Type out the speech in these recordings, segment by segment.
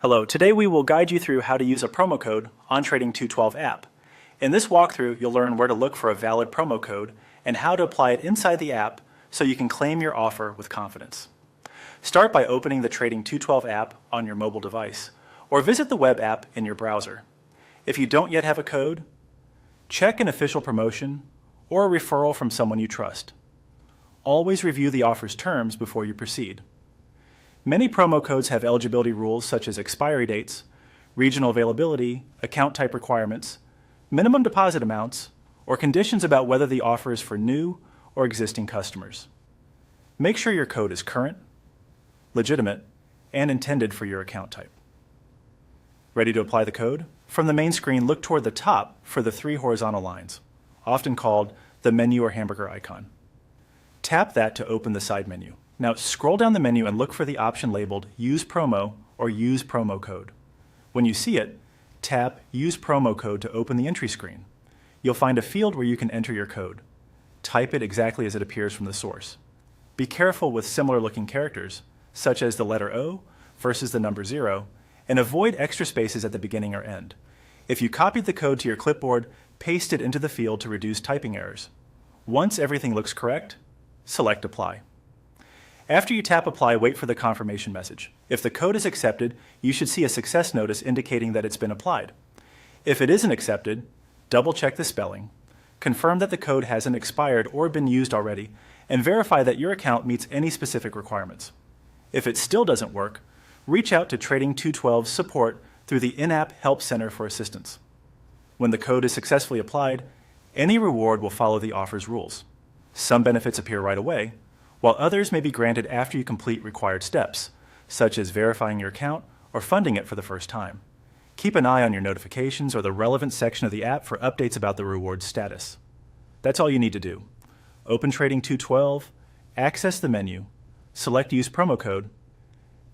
Hello, today we will guide you through how to use a promo code on Trading 212 app. In this walkthrough, you'll learn where to look for a valid promo code and how to apply it inside the app so you can claim your offer with confidence. Start by opening the Trading 212 app on your mobile device or visit the web app in your browser. If you don't yet have a code, check an official promotion or a referral from someone you trust. Always review the offer's terms before you proceed. Many promo codes have eligibility rules such as expiry dates, regional availability, account type requirements, minimum deposit amounts, or conditions about whether the offer is for new or existing customers. Make sure your code is current, legitimate, and intended for your account type. Ready to apply the code? From the main screen, look toward the top for the three horizontal lines, often called the menu or hamburger icon. Tap that to open the side menu. Now scroll down the menu and look for the option labeled Use Promo or Use Promo Code. When you see it, tap Use Promo Code to open the entry screen. You'll find a field where you can enter your code. Type it exactly as it appears from the source. Be careful with similar looking characters, such as the letter O versus the number 0, and avoid extra spaces at the beginning or end. If you copied the code to your clipboard, paste it into the field to reduce typing errors. Once everything looks correct, select Apply. After you tap Apply, wait for the confirmation message. If the code is accepted, you should see a success notice indicating that it's been applied. If it isn't accepted, double-check the spelling, confirm that the code hasn't expired or been used already, and verify that your account meets any specific requirements. If it still doesn't work, reach out to Trading 212's support through the in-app Help Center for assistance. When the code is successfully applied, any reward will follow the offer's rules. Some benefits appear right away, while others may be granted after you complete required steps, such as verifying your account or funding it for the first time. Keep an eye on your notifications or the relevant section of the app for updates about the reward status. That's all you need to do. Open Trading 212, access the menu, select Use Promo Code,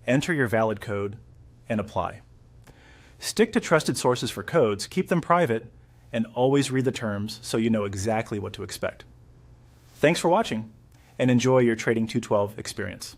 enter your valid code, and apply. Stick to trusted sources for codes, keep them private, and always read the terms so you know exactly what to expect. Thanks for watching, and enjoy your Trading 212 experience.